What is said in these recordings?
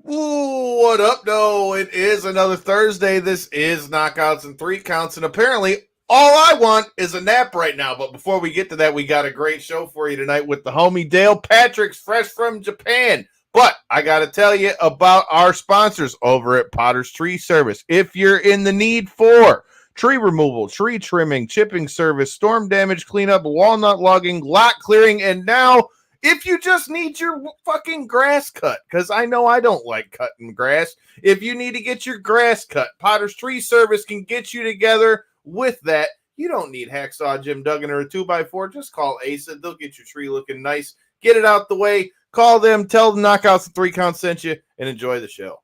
Ooh, what up, no? It is another Thursday. This is Knockouts and Three Counts, and apparently all I want is a nap right now. But before we get to that, we got a great show for you tonight with the homie Dale Patrick's fresh from Japan. But I got to tell you about our sponsors over at Potter's Tree Service. If you're in the need for tree removal, tree trimming, chipping service, storm damage cleanup, walnut logging, lot clearing, and now if you just need your fucking grass cut, because I know I don't like cutting grass. If you need to get your grass cut, Potter's Tree Service can get you together with that. You don't need Hacksaw Jim Duggan or a 2x4. Just call Asa. They'll get your tree looking nice. Get it out the way. Call them. Tell them Knockouts and Three Counts sent you, and enjoy the show.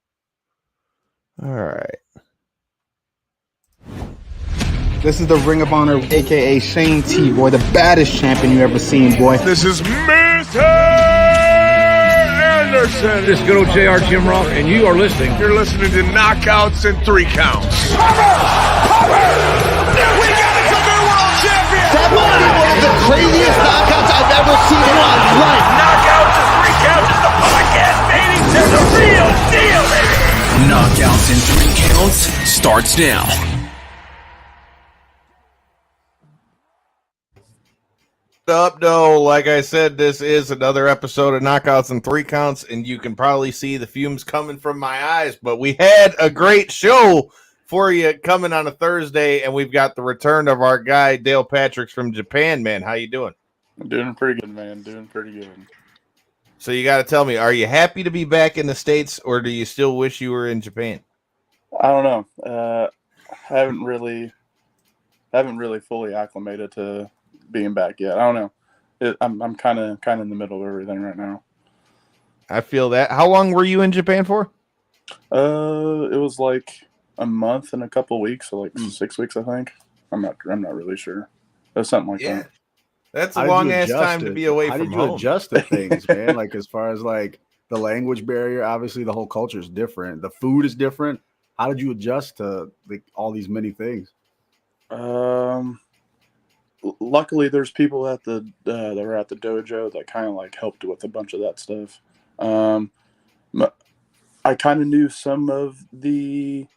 All right. This is the Ring of Honor, a.k.a. Shane T-Boy, the baddest champion you ever seen, boy. This is Mr. Anderson. This is good old JR Jim Ross, and you are listening. You're listening to Knockouts and Three Counts. Cover! We got us a new world champion! That might be one of the craziest knockouts I've ever seen in my life. Knockouts and Three Counts is the podcast, baby! It's the real deal, baby! Knockouts and Three Counts starts now. Up, no, like I said, this is another episode of Knockouts and Three Counts, and you can probably see the fumes coming from my eyes, but we had a great show for you coming on a Thursday, and we've got the return of our guy, Dale Patrick's from Japan, man. How you doing? I'm doing pretty good, man. Doing pretty good. So you got to tell me, are you happy to be back in the States, or do you still wish you were in Japan? I don't know. I haven't really fully acclimated to being back yet. I don't know. I'm kind of in the middle of everything right now. I feel that. How long were you in Japan for? It was like a month and a couple of weeks, so like 6 weeks, I think. I'm not really sure. It was something like that. That's a long ass time to be away from home. How did you adjust to things, man? Like as far as like the language barrier, obviously the whole culture is different. The food is different. How did you adjust to like all these many things? Luckily, there's people at the that were at the dojo that kind of like helped with a bunch of that stuff. I kind of knew some of the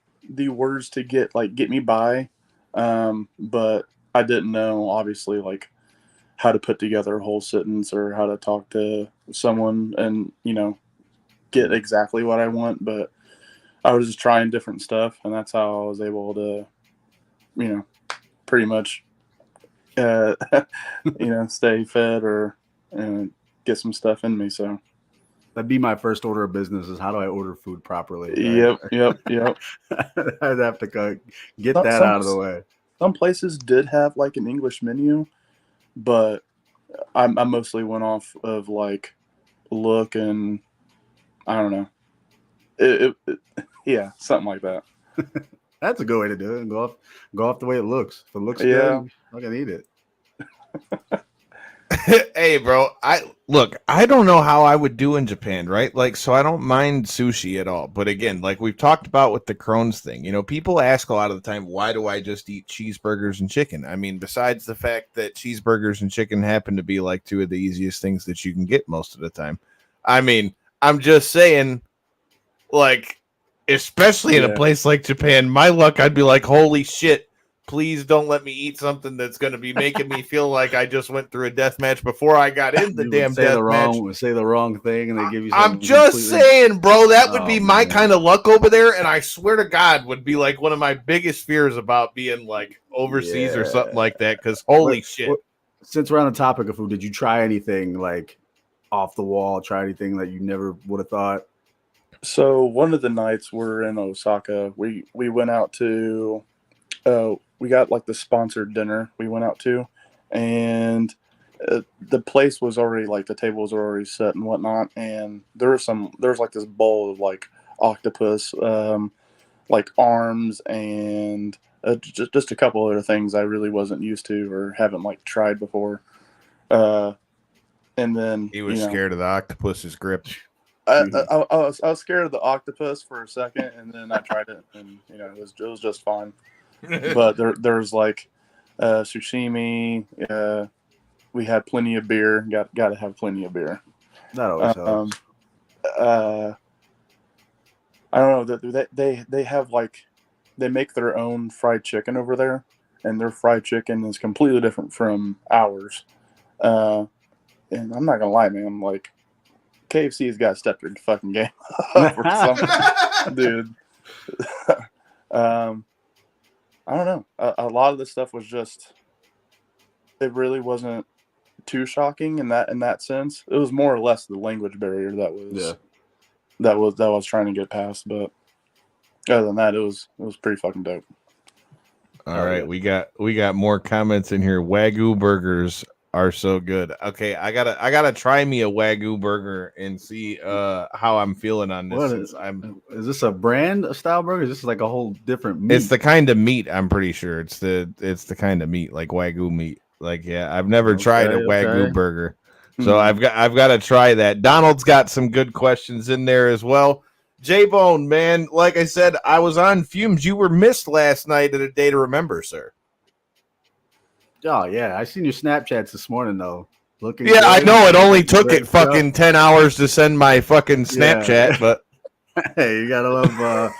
words to get me by, but I didn't know obviously like how to put together a whole sentence or how to talk to someone and get exactly what I want. But I was just trying different stuff, and that's how I was able to pretty much stay fed or get some stuff in me. So that'd be my first order of business is how do I order food properly? Right? Yep. I'd have to get that out of the way. Some places did have like an English menu, but I mostly went off of like look and I don't know. Yeah, something like that. That's a good way to do it. And go off the way it looks. If it looks good, I can eat it. Hey, bro, I don't know how I would do in Japan, right? Like, so I don't mind sushi at all. But again, like we've talked about with the Crohn's thing, people ask a lot of the time, why do I just eat cheeseburgers and chicken? I mean, besides the fact that cheeseburgers and chicken happen to be like two of the easiest things that you can get most of the time. I mean, I'm just saying, like, especially in a place like Japan, my luck, I'd be like, holy shit. Please don't let me eat something that's going to be making me feel like I just went through a death match before I got in the damn death match. Say the wrong thing and they give you something. I'm just saying, bro, that would be my kind of luck over there. And I swear to God, would be like one of my biggest fears about being like overseas or something like that. Because holy shit. Since we're on the topic of food, did you try anything like off the wall? Try anything that you never would have thought? So one of the nights we're in Osaka, we went out to we got like the sponsored dinner we went out to, and the place was already like the tables were already set and whatnot, and there's like this bowl of like octopus, like arms and just a couple other things I really wasn't used to or haven't like tried before. And then he was scared of the octopus's grip. I was scared of the octopus for a second, and then I tried it, and it was just fine. But there's like sushimi. We had plenty of beer. Got to have plenty of beer. That always helps. I don't know that they have like they make their own fried chicken over there, and their fried chicken is completely different from ours. And I'm not gonna lie, man. Like KFC's got to step their fucking game up or something, dude. I don't know. A lot of this stuff was just. It really wasn't too shocking in that sense. It was more or less the language barrier that was trying to get past. But other than that, it was pretty fucking dope. All right, we got more comments in here. Wagyu burgers are so good. Okay, I gotta try me a Wagyu burger and see how I'm feeling on this. Is this a brand of style burger? Is this like a whole different meat? It's the kind of meat. I'm pretty sure it's the kind of meat like Wagyu meat. Like, yeah, I've never tried a Wagyu burger, so I've got to try that. Donald's got some good questions in there as well. J-Bone, man, like I said, I was on fumes. You were missed last night at a day to remember, sir. Oh yeah, I seen your Snapchats this morning though. Looking. Yeah, good. I know it only took Great it fucking 10 hours to send my fucking Snapchat, but hey, you gotta love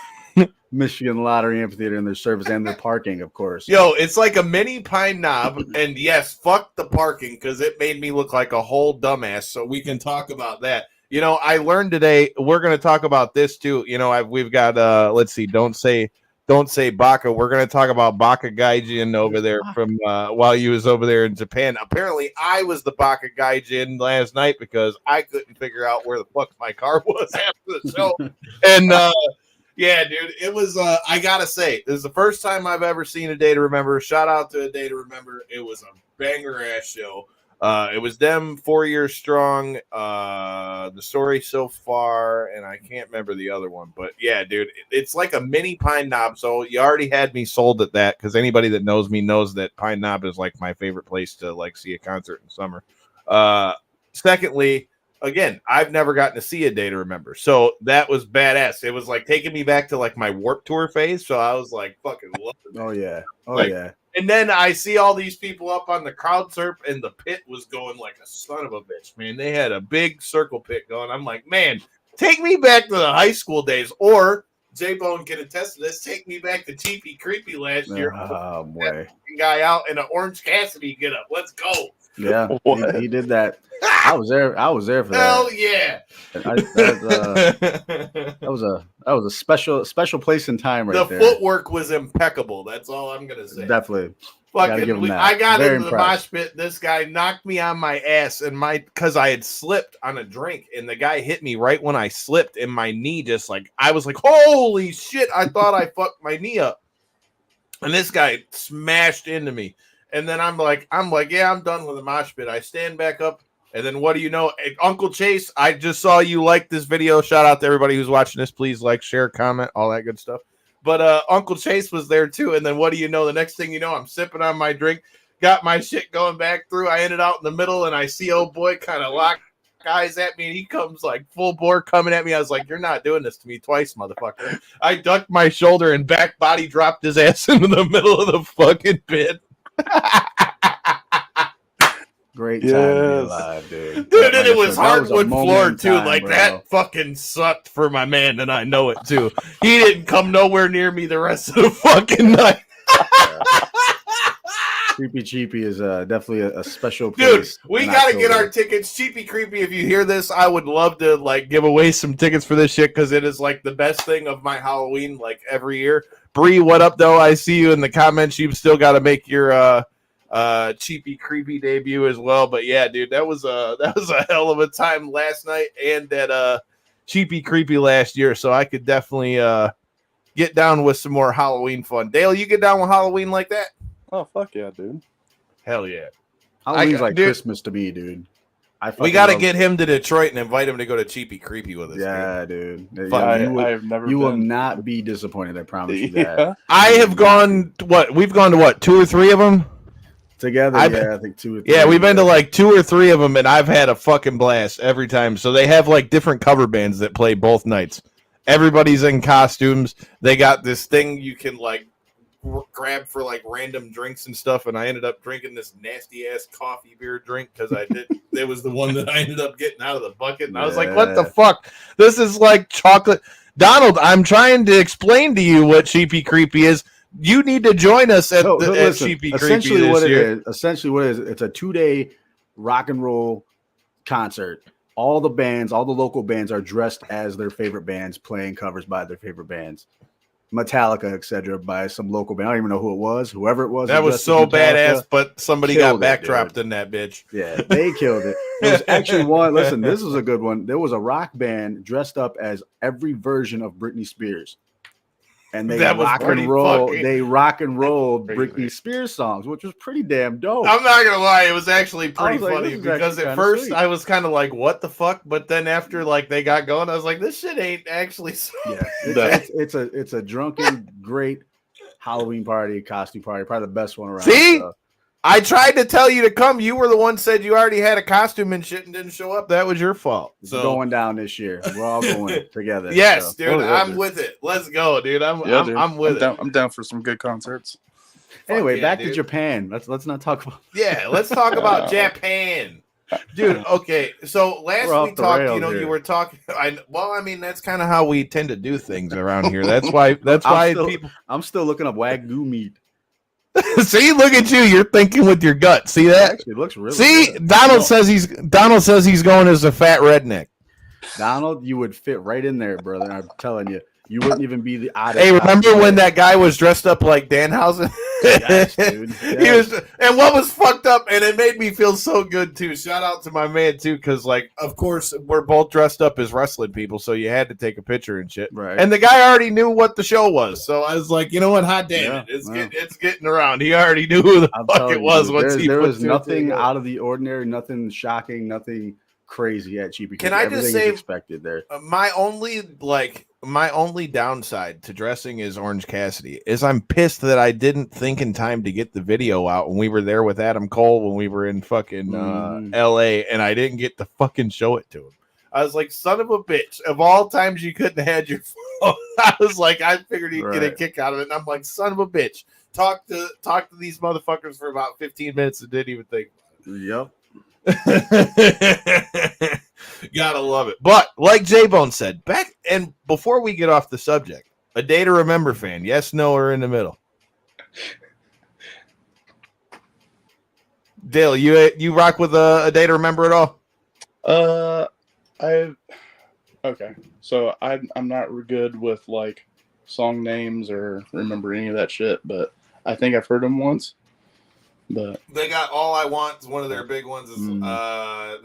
Michigan Lottery Amphitheater and their service and their parking, of course. yo, it's like a mini pine knob, and yes, fuck the parking because it made me look like a whole dumbass. So we can talk about that. You know, I learned today. We're going to talk about this too. You know, we've got let's see. Don't say Baka. We're going to talk about Baka Gaijin over there from while you was over there in Japan. Apparently, I was the Baka Gaijin last night because I couldn't figure out where the fuck my car was after the show, and. Yeah, dude, it was, I gotta say, this is the first time I've ever seen A Day to Remember. Shout out to A Day to Remember. It was a banger-ass show. It was them 4 years strong, the story so far, and I can't remember the other one. But, yeah, dude, it's like a mini Pine Knob, so you already had me sold at that, because anybody that knows me knows that Pine Knob is, like, my favorite place to, like, see a concert in summer. Secondly, again, I've never gotten to see A Day to Remember. So that was badass. It was like taking me back to like my Warped Tour phase. So I was like, fucking love it. Oh, yeah. Oh, like, yeah. And then I see all these people up on the crowd surf, and the pit was going like a son of a bitch, man. They had a big circle pit going. I'm like, man, take me back to the high school days. Or J-Bone can attest to this. Take me back to Cheapy Creepy last year. Oh, boy. Guy out in an Orange Cassidy get up. Let's go. Yeah, he did that. I was there for that. Hell yeah! That was a special place in time right there. The footwork was impeccable. That's all I'm gonna say. Definitely. Fucking, I got into the mosh pit. This guy knocked me on my ass, and because I had slipped on a drink, and the guy hit me right when I slipped, and my knee just like I was like, holy shit! I thought I fucked my knee up, and this guy smashed into me. And then I'm like, yeah, I'm done with the mosh pit. I stand back up, and then what do you know? Uncle Chase, I just saw you like this video. Shout out to everybody who's watching this. Please like, share, comment, all that good stuff. But Uncle Chase was there too. And then what do you know? The next thing you know, I'm sipping on my drink, got my shit going back through. I ended out in the middle, and I see old boy kind of lock eyes at me, and he comes like full bore coming at me. I was like, you're not doing this to me twice, motherfucker. I ducked my shoulder and back body dropped his ass into the middle of the fucking pit. Great time to be alive, dude. Dude, and it was hardwood floor too. Like, bro. That fucking sucked for my man, and I know it too. He didn't come nowhere near me the rest of the fucking night. Creepy Cheapy is definitely a special place. Dude, we gotta get our tickets. Cheapy Creepy, if you hear this, I would love to like give away some tickets for this shit because it is like the best thing of my Halloween like every year. Bree, what up though? I see you in the comments. You've still got to make your Cheapy Creepy debut as well. But yeah, dude, that was a hell of a time last night and that Cheapy Creepy last year. So I could definitely get down with some more Halloween fun. Dale, you get down with Halloween like that? Oh fuck yeah, dude! Hell yeah! Halloween's like Christmas to me, dude. We got to get him to Detroit and invite him to go to Cheapy Creepy with us. Yeah, dude. I've never. You will not be disappointed. I promise you that. I have gone. We've gone to what? 2 or 3 of them together. I think 2 or 3. Yeah, we've been to like 2 or 3 of them, and I've had a fucking blast every time. So they have like different cover bands that play both nights. Everybody's in costumes. They got this thing you can like grab for like random drinks and stuff, and I ended up drinking this nasty ass coffee beer drink because I did. It was the one that I ended up getting out of the bucket, and I was like, "What the fuck? This is like chocolate." Donald, I'm trying to explain to you what Sheepy Creepy is. You need to join us at Sheepy Creepy this year. Essentially what it is, it's a 2-day rock and roll concert. All the bands, all the local bands are dressed as their favorite bands, playing covers by their favorite bands. Metallica, etc., by some local band. I don't even know who it was. Whoever it was. That was so badass, but somebody got backdropped in that bitch. Yeah, they killed it. There was actually one. Listen, this was a good one. There was a rock band dressed up as every version of Britney Spears. And they rock and rolled Britney Spears songs, which was pretty damn dope. I'm not gonna lie, it was actually pretty funny because at first sweet. I was kind of like, "What the fuck?" But then after like they got going, I was like, "This shit ain't actually." Yeah, it's a drunken, great Halloween party, costume party, probably the best one around. See, so. I tried to tell you to come. You were the one said you already had a costume and shit and didn't show up. That was your fault. It's going down this year. We're all going together. Yes, so. Dude, I'm with it. Let's go, dude. I'm with it. I'm down for some good concerts. Anyway, back to Japan. Let's not talk about. Yeah, let's talk about Japan, dude. Okay, so last we talked, you were talking. I mean, that's kind of how we tend to do things around here. That's why people. I'm still looking up Wagyu meat. See, look at you. You're thinking with your gut. See that? Actually, it looks really good. Donald says he's going as a fat redneck. Donald, you would fit right in there, brother. I'm telling you. You wouldn't even be the oddest. Hey, remember when that guy was dressed up like Danhausen? Yes, dude. Yes. He was, and what was fucked up, and it made me feel so good too. Shout out to my man too, because like, of course, we're both dressed up as wrestling people, so you had to take a picture and shit. Right. And the guy already knew what the show was, so I was like, you know what? Hot damn it, it's getting around. He already knew who the fuck it was. There was nothing out of the ordinary, nothing shocking, nothing crazy at Cheapy. Can I just say, expected there? My only downside to dressing as Orange Cassidy is I'm pissed that I didn't think in time to get the video out when we were there with Adam Cole when we were in fucking LA, and I didn't get to fucking show it to him. I was like, son of a bitch. Of all times you couldn't have had your phone. I was like, I figured he'd get a kick out of it. And I'm like, son of a bitch. Talk to these motherfuckers for about 15 minutes and didn't even think about it. Yep. Gotta love it. But like J-Bone said, back and before we get off the subject, a Day to Remember fan, yes, no, or in the middle. Dale, you rock with a Day to Remember at all? Okay. So I'm not good with like song names or remember any of that shit, but I think I've heard them once. But they got All I Want is one of their big ones. Is they got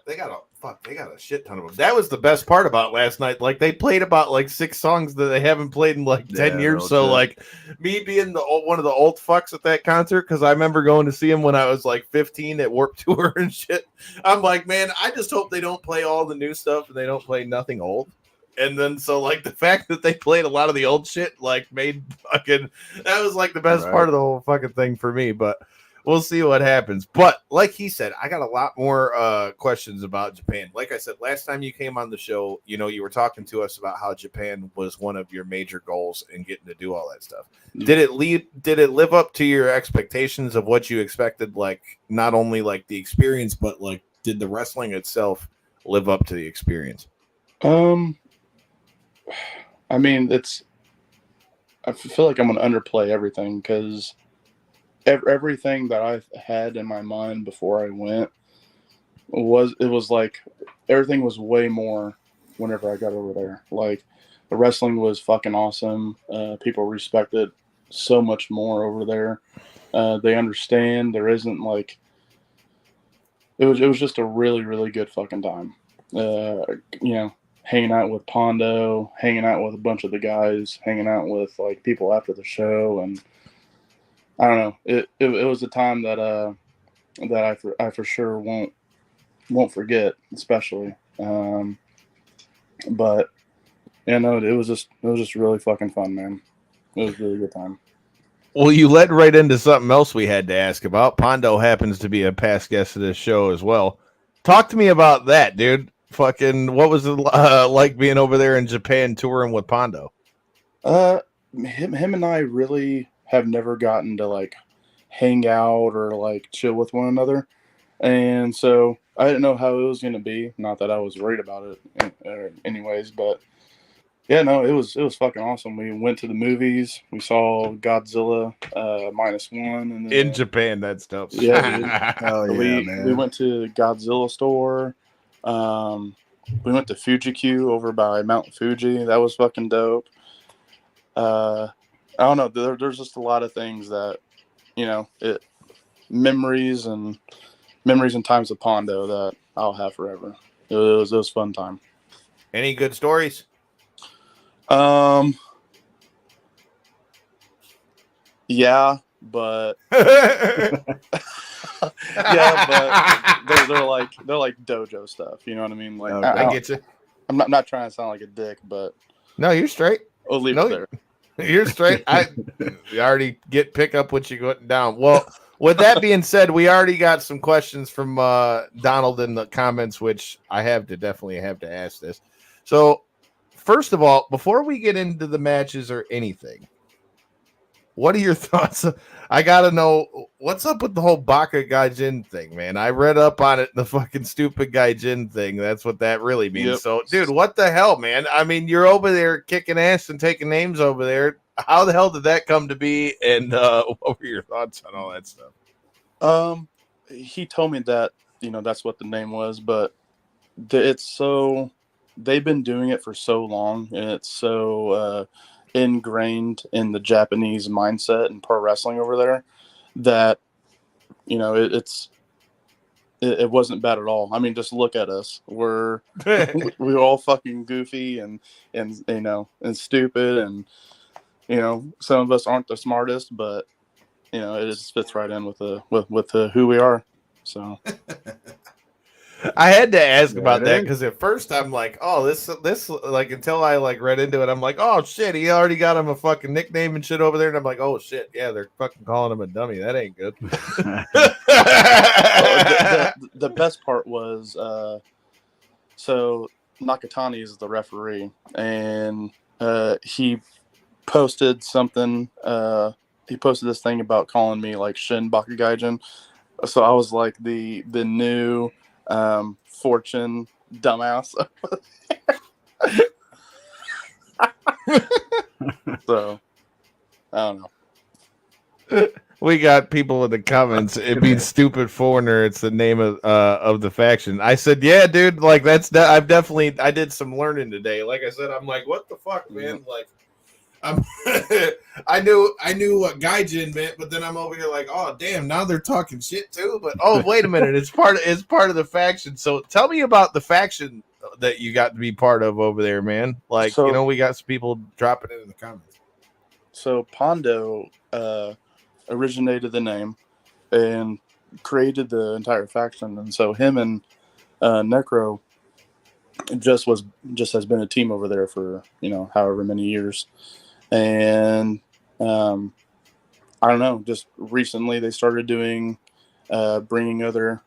a shit ton of them. That was the best part about last night. Like they played about like 6 songs that they haven't played in like 10 years. So like me being one of the old fucks at that concert, because I remember going to see him when I was like 15 at Warped Tour and shit. I'm like, man, I just hope they don't play all the new stuff and they don't play nothing old. And then so like the fact that they played a lot of the old shit like made fucking that was like the best part of the whole fucking thing for me. But we'll see what happens. But like he said, I got a lot more questions about Japan. Like I said, last time you came on the show, you were talking to us about how Japan was one of your major goals in getting to do all that stuff. Did it live up to your expectations of what you expected? Like not only like the experience, but like did the wrestling itself live up to the experience? I mean, I feel like I'm going to underplay everything because everything that I had in my mind before I went was like everything was way more whenever I got over there. Like the wrestling was fucking awesome. People respect it so much more over there. They understand. There isn't like it was just a really, really good fucking time. Hanging out with Pondo, hanging out with a bunch of the guys, hanging out with like people after the show, and I don't know. It was a time that I for sure won't forget, especially. But it was just really fucking fun, man. It was a really good time. Well, you led right into something else we had to ask about. Pondo happens to be a past guest of this show as well. Talk to me about that, dude. Fucking, what was it like being over there in Japan touring with Pondo? Him and I really have never gotten to like hang out or like chill with one another, and so I didn't know how it was going to be. Not that I was worried about it anyways, but Yeah, no, it was fucking awesome. We went to the movies. We saw Godzilla -1, and In then Japan, that's dope. yeah, dude. Hell yeah, We man. went to Godzilla store. Um, we went to Fuji Q over by Mount Fuji. That was fucking dope. I don't know. There's just a lot of things that memories and times of Pondo that I'll have forever. It was a fun time. Any good stories? Yeah, but they're like dojo stuff. You know what I mean? Like Okay. I get you. I'm not trying to sound like a dick, but No, you're straight. we'll leave it there. You're straight. You already pick up what you're going down. Well, with that being said, we already got some questions from Donald in the comments, which I definitely have to ask this. So, first of all, before we get into the matches or anything, what are your thoughts? I gotta know what's up with the whole Baka Gaijin thing, man. I read up on it, the fucking stupid Gaijin thing. That's what that really means. Yep. So, dude, what the hell, man? I mean, you're over there kicking ass and taking names over there. How the hell did that come to be? And what were your thoughts on all that stuff? He told me that that's what the name was, but they've been doing it for so long, and it's so ingrained in the Japanese mindset and pro wrestling over there that it wasn't bad at all. I mean, just look at us. We're all fucking goofy and stupid, and some of us aren't the smartest, but it just fits right in with who we are. So I had to ask about that because at first I'm like, oh, this like until I like read into it, I'm like, oh shit, he already got him a fucking nickname and shit over there, and I'm like, oh shit, yeah, they're fucking calling him a dummy. That ain't good. The best part was so Nakatani is the referee, and he posted something. He posted this thing about calling me like Shin Bakugaijin. So I was like the new Fortune dumbass. So I don't know. We got people in the comments. It means stupid foreigner. It's the name of the faction. I said, yeah, dude. Like I did some learning today. Like I said, I'm like, what the fuck, man? Like, I knew what Gaijin meant, but then I'm over here like, oh damn, now they're talking shit too. But oh, wait a minute, it's part of the faction. So tell me about the faction that you got to be part of over there, man. Like, we got some people dropping it in the comments. So Pondo originated the name and created the entire faction, and so him and Necro just has been a team over there for however many years. And I don't know, just recently they started doing bringing other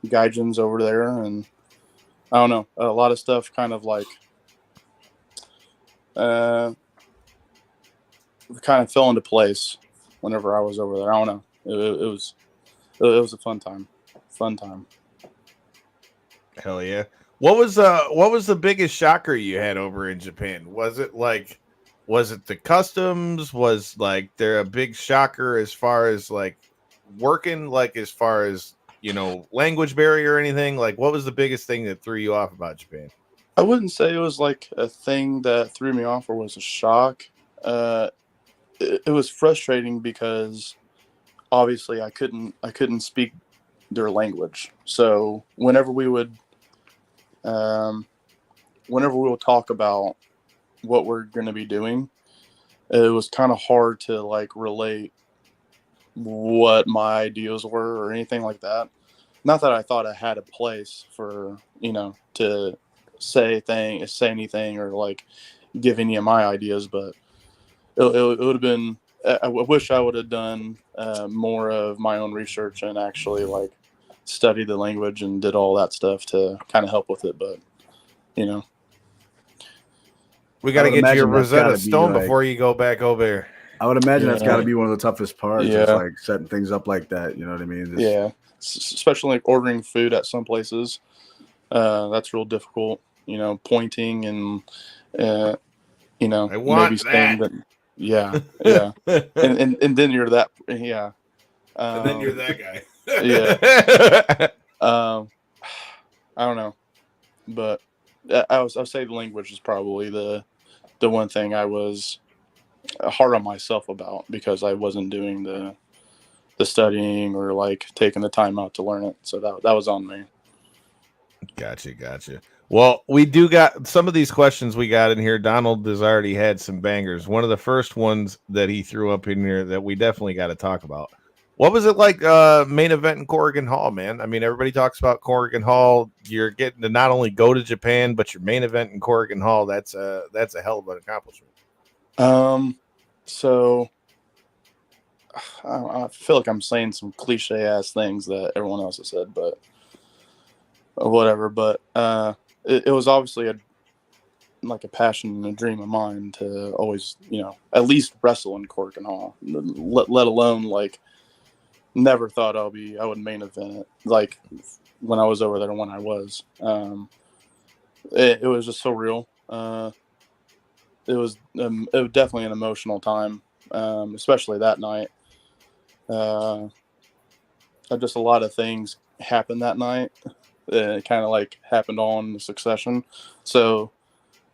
Gaijins over there, and I don't know, a lot of stuff kind of like kind of fell into place whenever I was over there. I don't know, it was a fun time. Hell yeah. What was the biggest shocker you had over in Japan? Was it the customs? Was like there a big shocker as far as like working, like as far as language barrier or anything? Like what was the biggest thing that threw you off about Japan? I wouldn't say it was like a thing that threw me off or was a shock. It was frustrating because obviously I couldn't speak their language. So whenever we would talk about what we're going to be doing, it was kind of hard to like relate what my ideas were or anything like that. Not that I thought I had a place for to say anything or like give any of my ideas, but it would have been. I wish I would have done more of my own research and actually like studied the language and did all that stuff to kind of help with it, but we got to get you a Rosetta Stone before you go back over there. I would imagine that's got to be one of the toughest parts. Yeah. Is like setting things up like that. You know what I mean? Yeah, especially like ordering food at some places. That's real difficult. Pointing and you know, I want maybe saying that. that. Yeah, yeah, and then you're that. Yeah, And then you're that guy. Yeah. I don't know, but I'll say the language is probably the one thing I was hard on myself about because I wasn't doing the studying or like taking the time out to learn it. So that was on me. Gotcha. Well, we do got some of these questions we got in here. Donald has already had some bangers. One of the first ones that he threw up in here that we definitely got to talk about. What was it like main event in Corrigan Hall, man? I mean, everybody talks about Corrigan Hall. You're getting to not only go to Japan, but your main event in Corrigan Hall. That's a hell of an accomplishment. So I feel like I'm saying some cliche ass things that everyone else has said, but whatever. But it was obviously a passion and a dream of mine to always, at least wrestle in Corrigan Hall, let alone like never thought I would main event it. Like when I was over there, when I was, it was just so real. It was definitely an emotional time, especially that night. Just a lot of things happened that night. It kind of like happened all in succession. So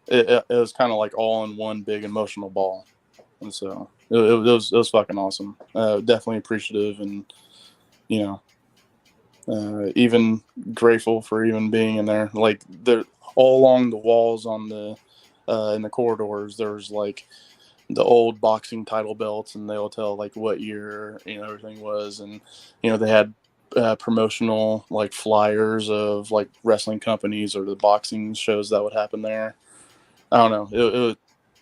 it was kind of like all in one big emotional ball. And so it was fucking awesome. Definitely appreciative and, even grateful for even being in there. Like all along the walls on the, in the corridors, there's like the old boxing title belts, and they'll tell like what year everything was, and they had promotional like flyers of like wrestling companies or the boxing shows that would happen there. I don't know.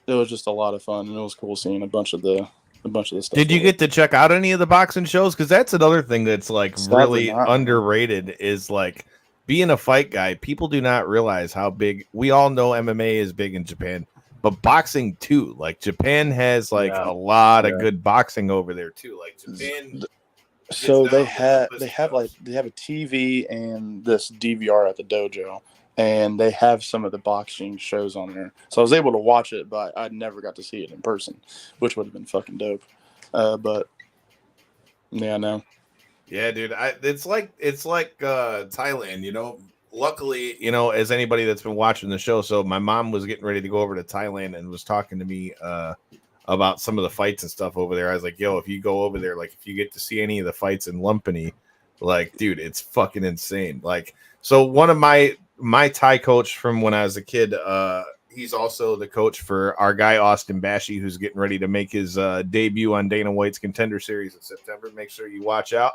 It was just a lot of fun, and it was cool seeing a bunch of the stuff. Did you get to check out any of the boxing shows? Because that's another thing that's like Sadly really not, underrated. Man. Is like being a fight guy. People do not realize how big. We all know MMA is big in Japan, but boxing too. Like Japan has like a lot of good boxing over there too. Like Japan. So they have a TV and this DVR at the dojo, and they have some of the boxing shows on there. So I was able to watch it, but I never got to see it in person, which would have been fucking dope. But yeah, no. Yeah, dude. It's like Thailand, Luckily, as anybody that's been watching the show, so my mom was getting ready to go over to Thailand and was talking to me about some of the fights and stuff over there. I was like, yo, if you go over there, like if you get to see any of the fights in Lumpini, like, dude, it's fucking insane. Like, so one of my Thai coach from when I was a kid, he's also the coach for our guy Austin Bashi, who's getting ready to make his debut on Dana White's Contender Series in September. Make sure you watch out.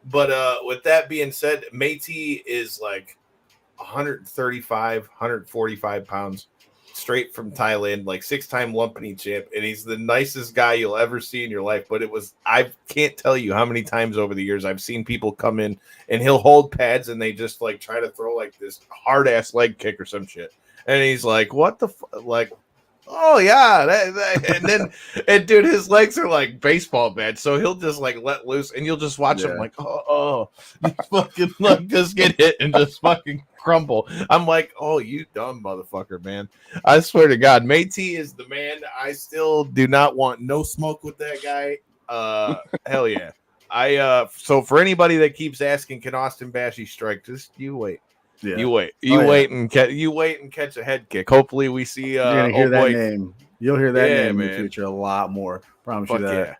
But with that being said, Métis is like 135, 145 pounds, straight from Thailand, like 6-time Lumpini champ, and he's the nicest guy you'll ever see in your life. But I can't tell you how many times over the years I've seen people come in and he'll hold pads and they just like try to throw like this hard ass leg kick or some shit, and he's like, "What the like?" Oh yeah, and then and dude, his legs are like baseball bats, so he'll just like let loose, and you'll just watch him like, you fucking like just get hit and just fucking crumble. I'm like, oh, you dumb motherfucker, man! I swear to God, Métis is the man. I still do not want no smoke with that guy. Hell yeah! So for anybody that keeps asking, can Austin Bashi strike? Just you wait. Yeah. You wait and catch a head kick. Hopefully we see you're gonna hear that name. You'll hear that name in the future a lot more. Promise you that. Yeah.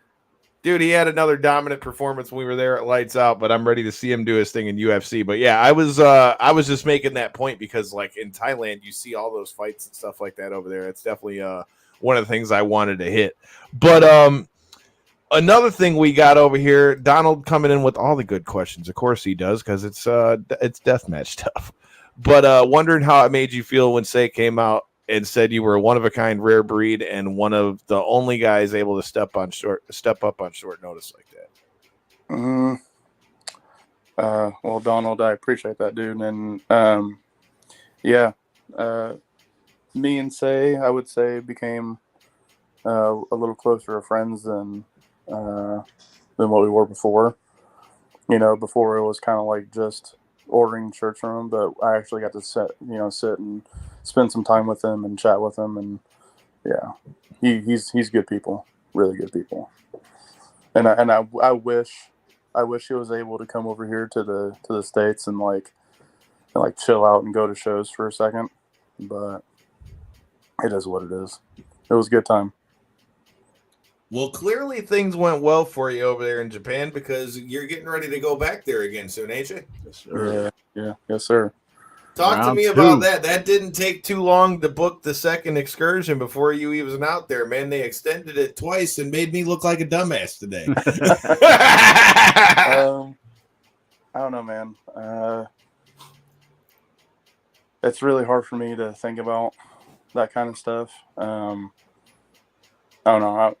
Dude, he had another dominant performance when we were there at Lights Out, but I'm ready to see him do his thing in UFC. But yeah, I was just making that point because like in Thailand you see all those fights and stuff like that over there. It's definitely one of the things I wanted to hit. But another thing we got over here, Donald coming in with all the good questions. Of course he does, because it's deathmatch stuff. But wondering how it made you feel when Say came out and said you were a one-of-a-kind rare breed and one of the only guys able to step up on short notice like that. Well, Donald, I appreciate that, dude. And me and Say, I would say, became a little closer of friends than what we were before. Before it was kind of like just ordering shirts from him, but I actually got to sit and spend some time with him and chat with him, and yeah, he's good people, really good people. And I wish he was able to come over here to the States and like chill out and go to shows for a second, but it is what it is. It was a good time. Well, clearly things went well for you over there in Japan because you're getting ready to go back there again soon, ain't you? Yes, sir. Yeah, yes, sir. Talk to Round me two. about that. That didn't take too long to book the second excursion before you even out there, man. They extended it twice and made me look like a dumbass today. I don't know, man. It's really hard for me to think about that kind of stuff. I don't know.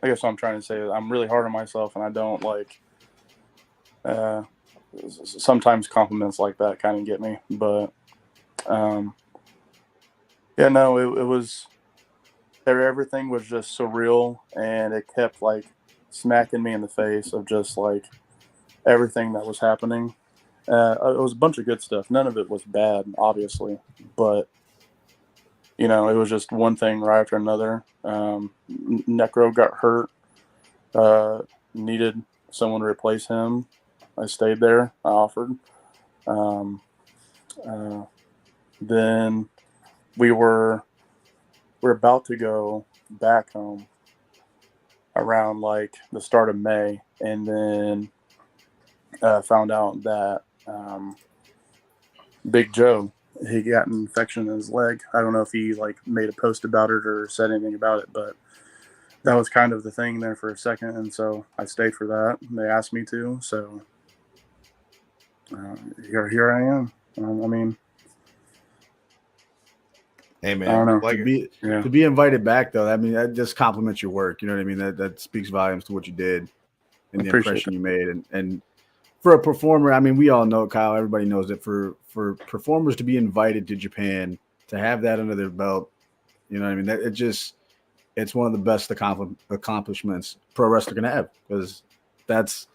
I guess what I'm trying to say is I'm really hard on myself, and I don't like. Sometimes compliments like that kind of get me, but yeah, no, it was. Everything was just surreal, and it kept like smacking me in the face of just like everything that was happening. It was a bunch of good stuff. None of it was bad, obviously, but it was just one thing right after another. Necro got hurt, needed someone to replace him. I stayed there. I offered. Then we were about to go back home around like the start of May, and then found out that Big Joe, he got an infection in his leg. I don't know if he like made a post about it or said anything about it, but that was kind of the thing there for a second, and so I stayed for that. They asked me to, so here I am. I mean, hey man, I don't know. like to be invited back though, I mean that just compliments your work. You know what I mean? That speaks volumes to what you did and the impression you made. And for a performer, I mean, we all know, Kyle. Everybody knows that for performers to be invited to Japan, to have that under their belt, you know what I mean? That it's one of the best accomplishments pro wrestler can have, because that's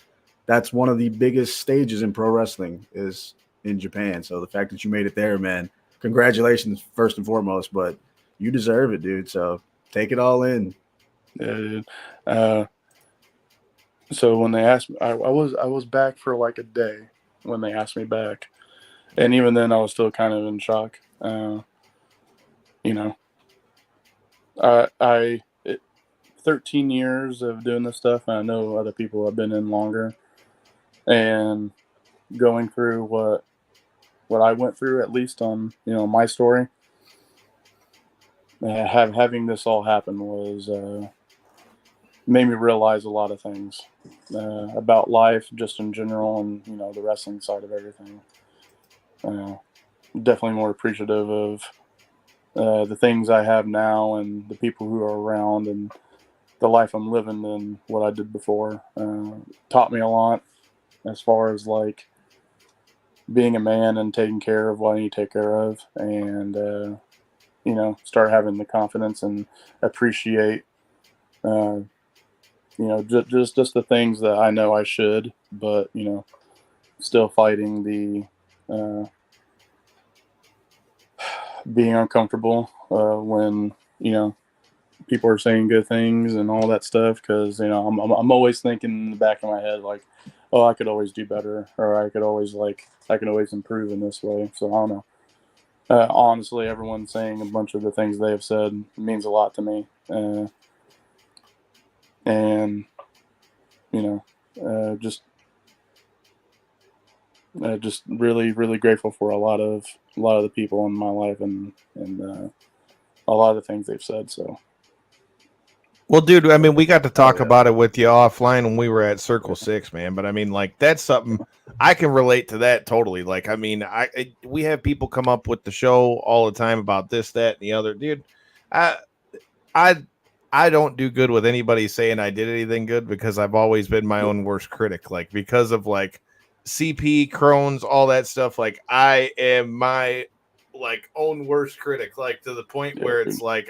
one of the biggest stages in pro wrestling is in Japan. So the fact that you made it there, man, congratulations first and foremost, but you deserve it, dude. So take it all in. Yeah, dude. So when they asked me, I was back for like a day when they asked me back, and even then I was still kind of in shock. I 13 years of doing this stuff, and I know other people have been in longer, and going through what I went through, at least on my story, having this all happen was made me realize a lot of things about life just in general, and the wrestling side of everything. Definitely more appreciative of the things I have now and the people who are around and the life I'm living than what I did before. Taught me a lot as far as like being a man and taking care of what I need to take care of, and start having the confidence and appreciate just the things that I know I should, but still fighting the being uncomfortable when people are saying good things and all that stuff, because I'm always thinking in the back of my head like, oh, I could always do better, or I could always improve in this way. So I don't know. Honestly, everyone saying a bunch of the things they have said means a lot to me, and just really, really grateful for a lot of the people in my life and a lot of the things they've said. So. Well, dude, I mean, we got to talk about it with you offline when we were at Circle 6, man. But I mean, like, that's something I can relate to that totally. Like, I mean, we have people come up with the show all the time about this, that, and the other. Dude, I don't do good with anybody saying I did anything good, because I've always been my own worst critic. Like, because of like CP, Crohn's, all that stuff. Like, I am my like own worst critic. Like, to the point where it's like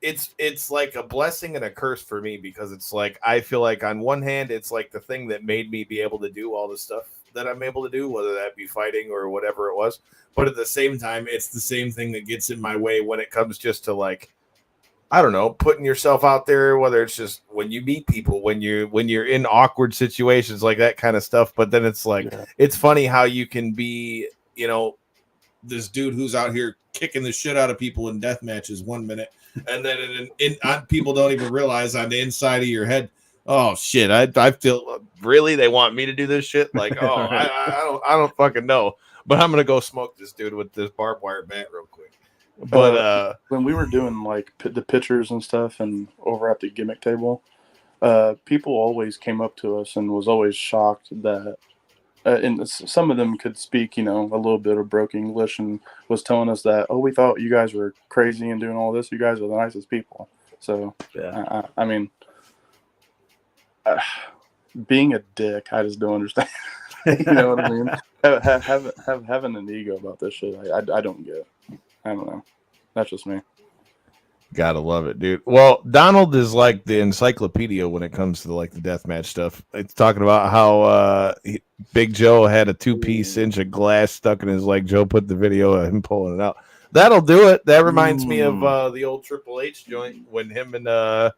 it's like a blessing and a curse for me, because it's like I feel like on one hand it's like the thing that made me be able to do all the stuff that I'm able to do, whether that be fighting or whatever it was. But at the same time, it's the same thing that gets in my way when it comes just to like, I don't know, putting yourself out there, whether it's just when you meet people, when you're in awkward situations, like that kind of stuff. But then it's like, it's funny how you can be, you know, this dude who's out here kicking the shit out of people in death matches 1 minute, and then people don't even realize on the inside of your head, oh shit, I feel really they want me to do this shit. Like, oh, I don't fucking know, but I'm gonna go smoke this dude with this barbed wire bat real quick. But when we were doing like the pictures and stuff, and over at the gimmick table, people always came up to us and was always shocked that, and some of them could speak, you know, a little bit of broken English, and was telling us that, oh, we thought you guys were crazy and doing all this. You guys are the nicest people. So, yeah. I mean, being a dick, I just don't understand. You know what I mean? Having an ego about this shit, I don't get. I don't know. That's just me. Gotta love it, dude. Well, Donald is like the encyclopedia when it comes to like the deathmatch stuff. It's talking about how Big Joe had a 2-piece inch of glass stuck in his leg. Joe put the video of him pulling it out. That'll do it. That reminds me of the old Triple H joint when him and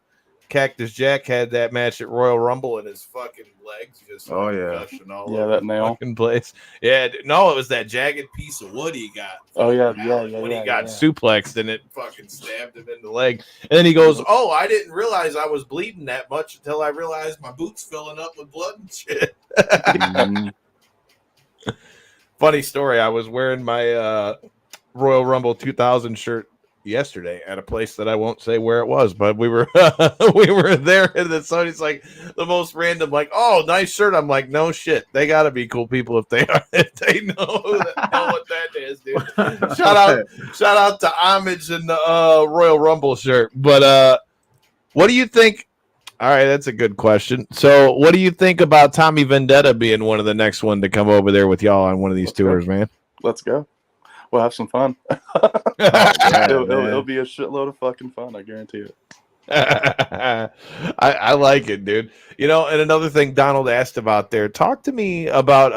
Cactus Jack had that match at Royal Rumble, and his fucking legs just gushing all over that the nail fucking place. Yeah, no, it was that jagged piece of wood he got. When he got suplexed and it fucking stabbed him in the leg, and then he goes, "Oh, I didn't realize I was bleeding that much until I realized my boot's filling up with blood and shit." Funny story. I was wearing my Royal Rumble 2000 shirt yesterday at a place that I won't say where it was, but we were we were there, and then somebody's like, the most random, like, "Oh, nice shirt." I'm like, no shit, they gotta be cool people if they know what that is, dude. shout out to Homage and the Royal Rumble shirt. But what do you think? All right, that's a good question. So what do you think about Tommy Vendetta being one of the next one to come over there with y'all on one of these tours, man? Let's go. We'll have some fun. It'll be a shitload of fucking fun, I guarantee it. I like it, dude. You know, and another thing Donald asked about there, talk to me about,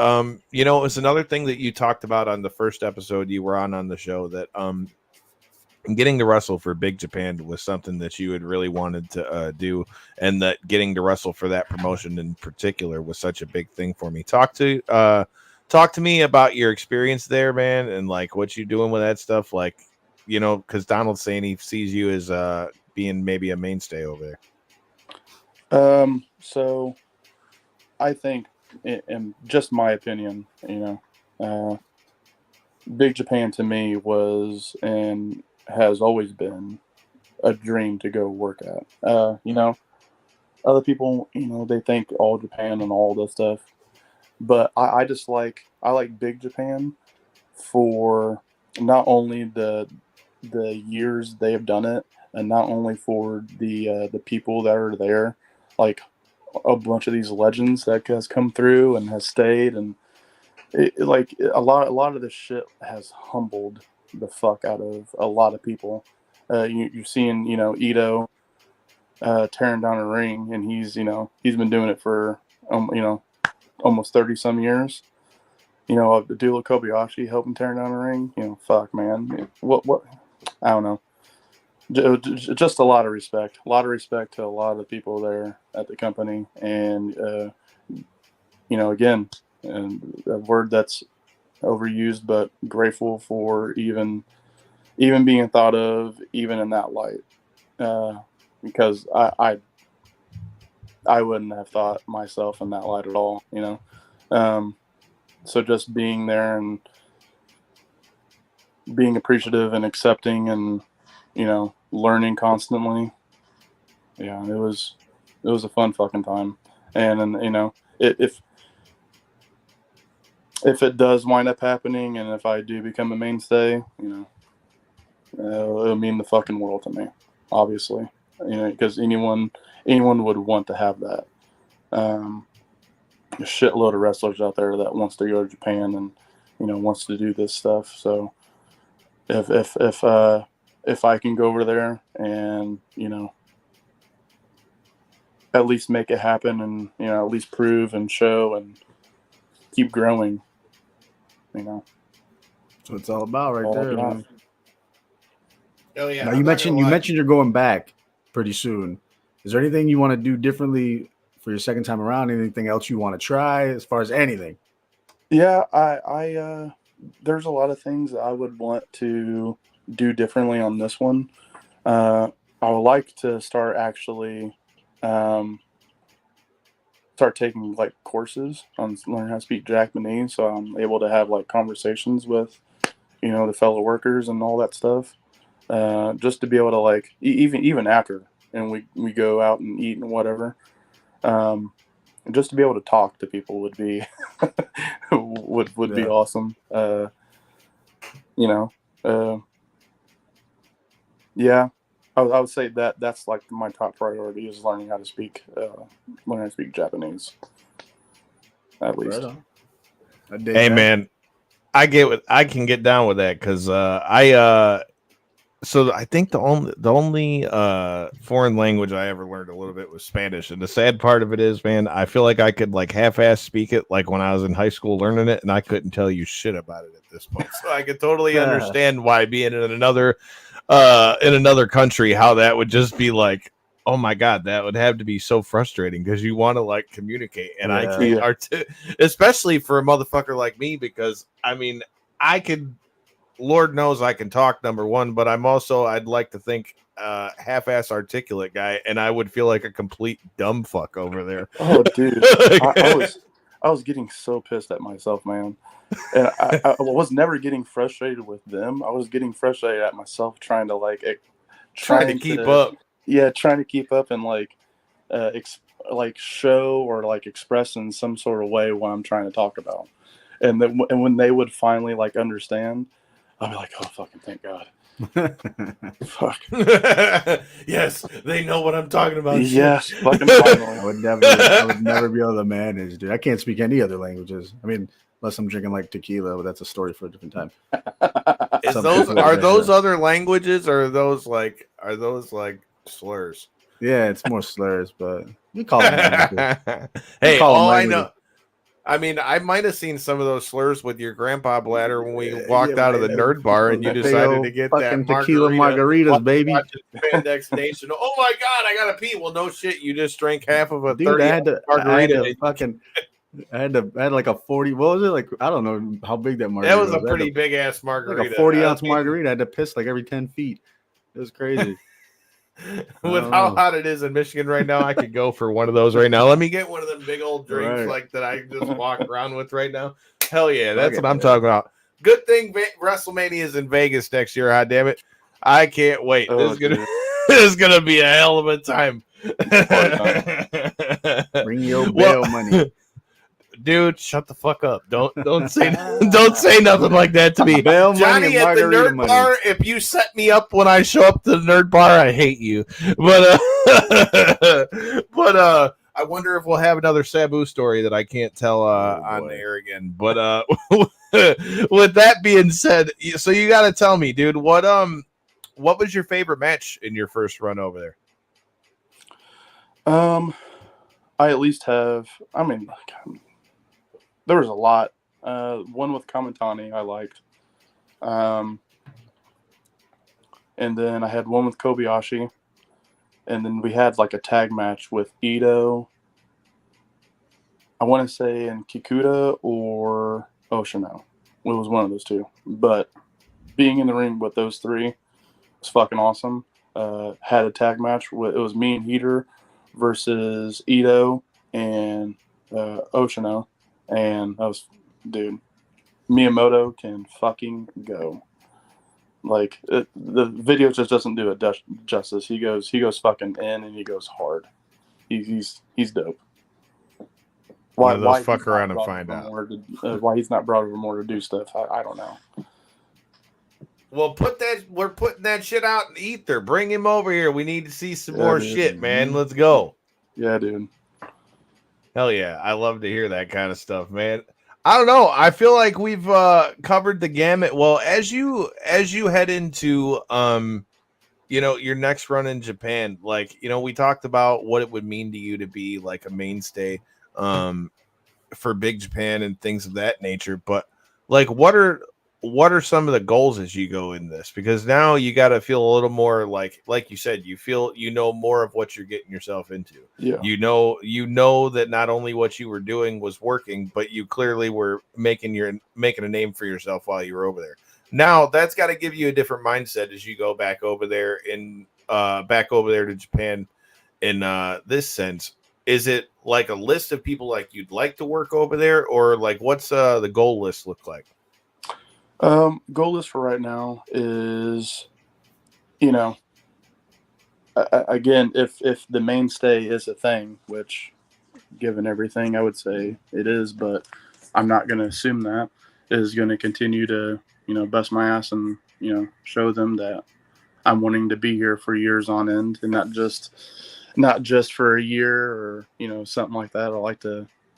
you know, it's another thing that you talked about on the first episode you were on the show, that getting to wrestle for Big Japan was something that you had really wanted to do, and that getting to wrestle for that promotion in particular was such a big thing for me. Talk to me about your experience there, man, and like what you doing with that stuff. Like, you know, because Donald's saying he sees you as being maybe a mainstay over there. So I think, in just my opinion, you know, Big Japan to me was and has always been a dream to go work at. You know, other people, you know, they think All Japan and all this stuff. But I like Big Japan for not only the years they have done it, and not only for the people that are there, like a bunch of these legends that has come through and has stayed, and like a lot of this shit has humbled the fuck out of a lot of people. You're seeing, you know, Ito tearing down a ring, and he's been doing it for you know, almost 30 some years. You know, Abdullah Kobayashi helping tear down a ring. You know, fuck, man. What? I don't know. Just a lot of respect. A lot of respect to a lot of the people there at the company. And, you know, again, and a word that's overused, but grateful for even being thought of, even in that light. Because I wouldn't have thought myself in that light at all, you know. So just being there and being appreciative and accepting and, you know, learning constantly. Yeah, it was a fun fucking time. And you know, if it does wind up happening, and if I do become a mainstay, you know, it'll mean the fucking world to me, obviously. You know, because anyone would want to have that. A shitload of wrestlers out there that wants to go to Japan and, you know, wants to do this stuff. So if I can go over there and, you know, at least make it happen, and, you know, at least prove and show and keep growing. You know, That's what it's all about, right all there, about. man. Oh yeah. Now I'm you not gonna mentioned lie. you're going back pretty soon. Is there anything you want to do differently for your second time around? Anything else you want to try as far as anything? Yeah, I there's a lot of things that I would want to do differently on this one. I would like to start actually start taking like courses on learning how to speak Japanese, so I'm able to have like conversations with the fellow workers and all that stuff. Just to be able to like even after and we go out and eat and whatever. Just to be able to talk to people would be would be awesome. Yeah, I would say that's like my top priority is learning how to speak Japanese, at least. Right on. I dig Hey that. man, I can get down with that because so I think the only foreign language I ever learned a little bit was Spanish, and the sad part of it is, man, I feel like I could like half-ass speak it like when I was in high school learning it, and I couldn't tell you shit about it at this point. So I could totally understand why being in another country, how that would just be like, oh my god, that would have to be so frustrating because you want to like communicate, and I can't, especially for a motherfucker like me, because I mean, I could. Lord knows I can talk, number one, but I'd like to think half-ass articulate guy, and I would feel like a complete dumb fuck over there. Oh, dude, I was getting so pissed at myself, man, and I was never getting frustrated with them. I was getting frustrated at myself trying to keep up. Yeah, trying to keep up and show or like express in some sort of way what I'm trying to talk about, and then when they would finally like understand. I'll be like, oh, fucking thank God. Fuck. Yes, they know what I'm talking about. Yes, fucking finally. I would never be able to manage, dude. I can't speak any other languages. I mean, unless I'm drinking like tequila, but that's a story for a different time. Are those other languages, or are those like slurs? Yeah, it's more slurs, but you call them. Hey, all I know. I mean, I might have seen some of those slurs with your grandpa Bladder when we walked out of the nerd bar and you decided to get that tequila margaritas, baby. Spandex Nation. Oh my god, I gotta pee. Well, no shit, you just drank half of a Dude, 30 margarita. I had like a 40. What was it? Like, I don't know how big that margarita was. That was a pretty big ass margarita. Like a 40-ounce margarita. I had to piss like every 10 feet. It was crazy. With how hot it is in Michigan right now, I could go for one of those right now. Let me get one of them big old drinks like that I just walk around with right now. Hell yeah, that's what I'm talking about. Good thing WrestleMania is in Vegas next year. God damn it, I can't wait. This is gonna be a hell of a time. Bring your bail money. Dude, shut the fuck up. Don't say nothing like that to me. Johnny at the nerd bar, if you set me up when I show up to the nerd bar, I hate you. But I wonder if we'll have another Sabu story that I can't tell on the air again. But with that being said, so you got to tell me, dude, what was your favorite match in your first run over there? I at least have. I mean, there was a lot. One with Kamitani I liked. And then I had one with Kobayashi. And then we had like a tag match with Ito. I want to say in Kikuta or Oshino. It was one of those two. But being in the ring with those three was fucking awesome. Had a tag match. It was me and Heater versus Ito and Oshino. And I was, dude, Miyamoto can fucking go. Like the video just doesn't do it justice. He goes fucking in and he goes hard. He's dope. Why fuck around and find out? Why he's not brought over more to do stuff? I don't know. Well, we're putting that shit out in ether. Bring him over here. We need to see some more shit, man. Let's go. Yeah, dude. Hell yeah. I love to hear that kind of stuff, man. I don't know. I feel like we've covered the gamut. Well, as you head into your next run in Japan, like, we talked about what it would mean to you to be like a mainstay for Big Japan and things of that nature. But like, what are some of the goals as you go in this? Because now you got to feel a little more like you said, you feel more of what you're getting yourself into. Yeah. You know that not only what you were doing was working, but you clearly were making a name for yourself while you were over there. Now that's got to give you a different mindset as you go back over there to Japan. In this sense, is it like a list of people like you'd like to work over there, or like what's the goal list look like? Goal list for right now is, again, if the mainstay is a thing, which given everything, I would say it is, but I'm not going to assume that, is going to continue to, bust my ass and, show them that I'm wanting to be here for years on end, and not just for a year or, something like that. I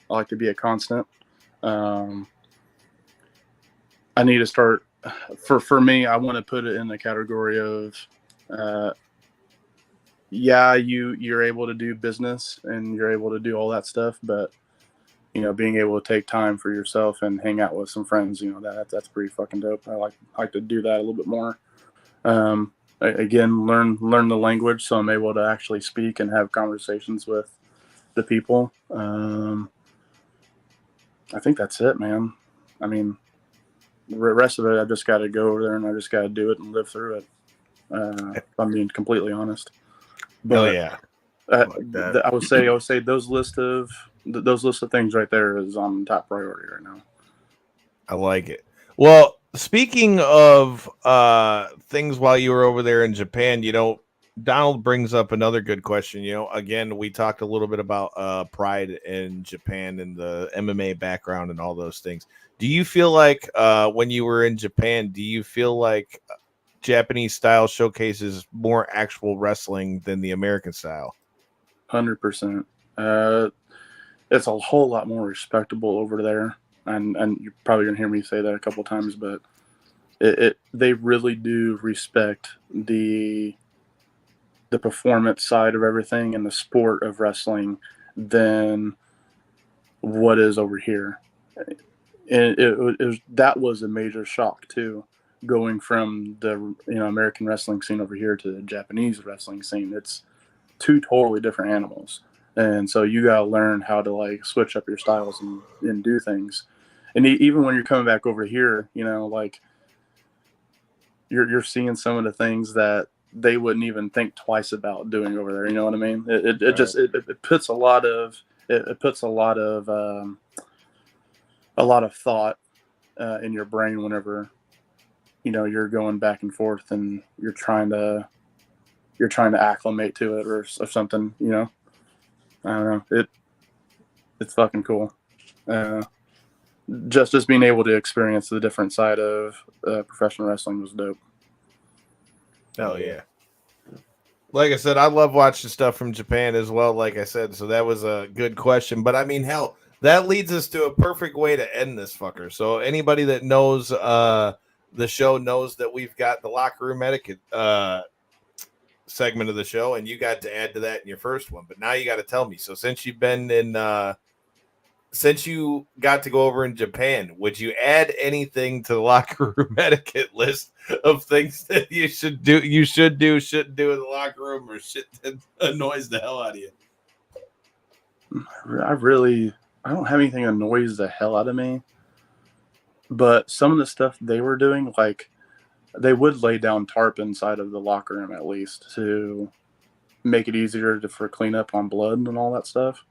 like to be a constant. I need to start for me. I want to put it in the category of, you're able to do business and you're able to do all that stuff, but being able to take time for yourself and hang out with some friends, that's pretty fucking dope. I like to do that a little bit more. Again, learn the language, so I'm able to actually speak and have conversations with the people. I think that's it, man. I mean, the rest of it, I just got to go over there and I just got to do it and live through it. If I'm being completely honest. But yeah, I would say those list of things right there is on top priority right now. I like it. Well, speaking of things while you were over there in Japan, Donald brings up another good question. Again, we talked a little bit about pride in Japan and the MMA background and all those things. Do you feel like when you were in Japan, do you feel like Japanese style showcases more actual wrestling than the American style? 100%. It's a whole lot more respectable over there. And you're probably going to hear me say that a couple times, but they really do respect the performance side of everything and the sport of wrestling than what is over here. And that was a major shock too, going from the American wrestling scene over here to the Japanese wrestling scene. It's two totally different animals, and so you got to learn how to like switch up your styles and do things. And even when you're coming back over here, like you're seeing some of the things that they wouldn't even think twice about doing over there. You know what I mean? It puts a lot of thought in your brain whenever you're going back and forth and you're trying to acclimate to it or something. I don't know. It's fucking cool. Just being able to experience the different side of professional wrestling was dope. Oh yeah. Like I said, I love watching stuff from Japan as well. Like I said, so that was a good question. But I mean, hell, that leads us to a perfect way to end this fucker. So anybody that knows the show knows that we've got the locker room etiquette segment of the show, and you got to add to that in your first one. But now you got to tell me. So since you've been in since you got to go over in Japan, would you add anything to the locker room etiquette list of things that you should do, shouldn't do in the locker room, or shit that annoys the hell out of you? I don't have anything that annoys the hell out of me, but some of the stuff they were doing, like they would lay down tarp inside of the locker room at least to make it easier for cleanup on blood and all that stuff.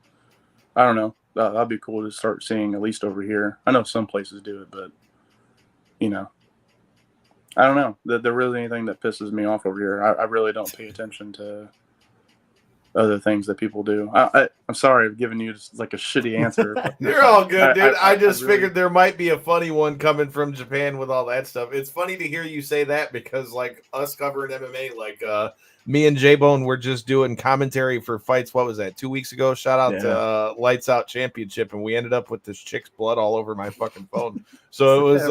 I don't know. That'd be cool to start seeing, at least over here. I know some places do it, but I don't know. There really anything that pisses me off over here. I really don't pay attention to other things that people do. I'm sorry I've given you just like a shitty answer. You're all good, dude. I just figured there might be a funny one coming from Japan with all that stuff. It's funny to hear you say that because like us covering MMA, like me and J-Bone were just doing commentary for fights. What was that? 2 weeks ago? Shout out to Lights Out Championship. And we ended up with this chick's blood all over my fucking phone. So it was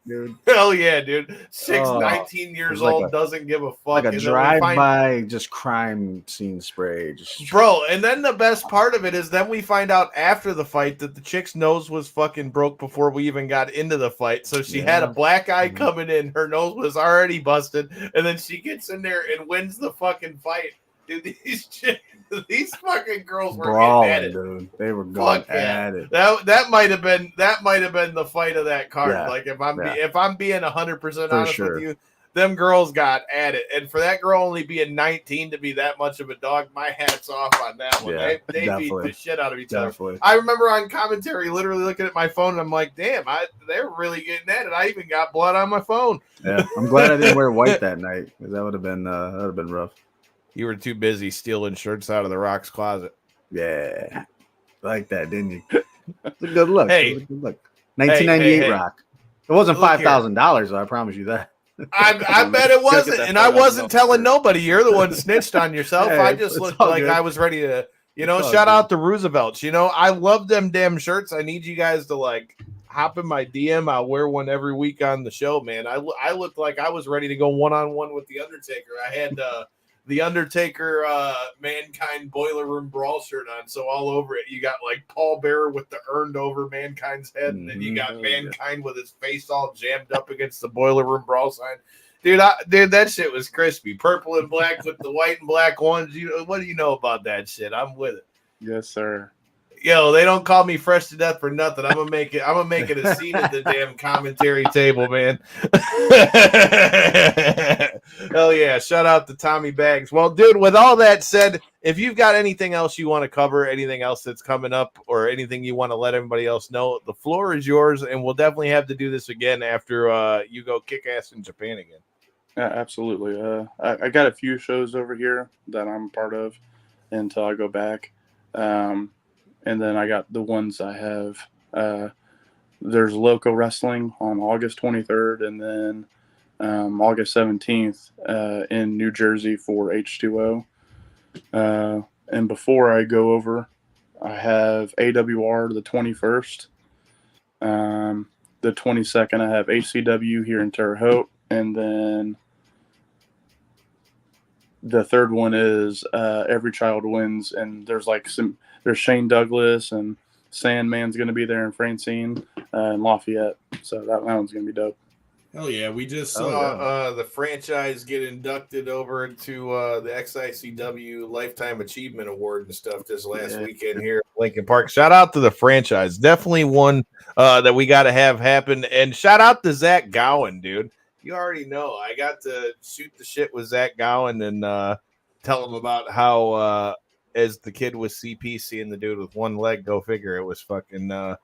dude. Hell yeah, dude. 19 It years was like old, a- doesn't give a fuck. Like a And then we find- drive-by, just crime scene spray. Just Bro, and then the best part of it is then we find out after the fight that the chick's nose was fucking broke before we even got into the fight. So she had a black eye coming in, her nose was already busted, and then she gets in there and wins the fucking fight. Dude, these fucking girls were brawling, getting at it. dude. They were going at it. That might have been the fight of that card. Yeah, Like if I'm being 100% honest sure. with you, them girls got at it, and for that girl only being 19 to be that much of a dog, my hat's off on that one. Yeah, they beat the shit out of each other. Definitely. I remember on commentary, literally looking at my phone, and I'm like, damn, they're really getting at it. I even got blood on my phone. Yeah, I'm glad I didn't wear white that night because that would have been rough. You were too busy stealing shirts out of the Rock's closet. Yeah, like that, didn't you? It's a good look. Hey. It was a good look. 1998 hey. Rock. It wasn't Look here. $5,000, I promise you that. I bet it wasn't, and I wasn't telling nobody. You're the one snitched on yourself. Hey, I just it's looked all like good. I was ready to, It's all shout good. out to Roosevelt's. I love them damn shirts. I need you guys to like hop in my DM. I'll wear one every week on the show, man. I looked like I was ready to go one-on-one with the Undertaker. I had the Undertaker Mankind Boiler Room Brawl shirt on, so all over it you got like Paul Bearer with the earned over Mankind's head, and then you got Mankind with his face all jammed up against the Boiler Room Brawl sign. Dude, that shit was crispy. Purple and black with the white and black ones. What do you know about that shit? I'm with it. Yes, sir. Yo, they don't call me fresh to death for nothing. I'm gonna make it a scene at the damn commentary table, man. Hell yeah! Shout out to Tommy Bags. Well, dude, with all that said, if you've got anything else you want to cover, anything else that's coming up, or anything you want to let everybody else know, the floor is yours, and we'll definitely have to do this again after you go kick ass in Japan again. Yeah, absolutely. I got a few shows over here that I'm part of until I go back. And then I got the ones I have. There's Loco Wrestling on August 23rd, and then August 17th in New Jersey for H2O. And before I go over, I have AWR the 21st. The 22nd, I have HCW here in Terre Haute, and then the third one is Every Child Wins, and there's Shane Douglas and Sandman's going to be there, and Francine and Lafayette. So that one's going to be dope. Hell yeah. We just saw the franchise get inducted over into the XICW Lifetime Achievement Award and stuff this last weekend here at Lincoln Park. Shout out to the franchise. Definitely one that we got to have happen. And shout out to Zach Gowen, dude. You already know. I got to shoot the shit with Zach Gowen and tell him about how as the kid with CP seeing the dude with one leg, go figure, it was fucking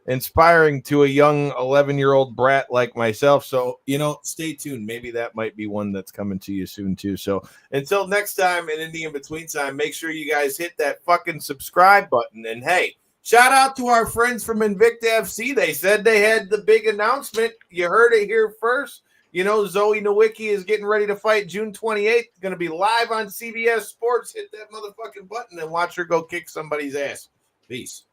inspiring to a young 11-year-old brat like myself. So, stay tuned. Maybe that might be one that's coming to you soon too. So until next time, and in the in-between time, make sure you guys hit that fucking subscribe button. And hey, shout out to our friends from Invicta FC. They said they had the big announcement. You heard it here first. Zoe Nowicki is getting ready to fight June 28th. Going to be live on CBS Sports. Hit that motherfucking button and watch her go kick somebody's ass. Peace.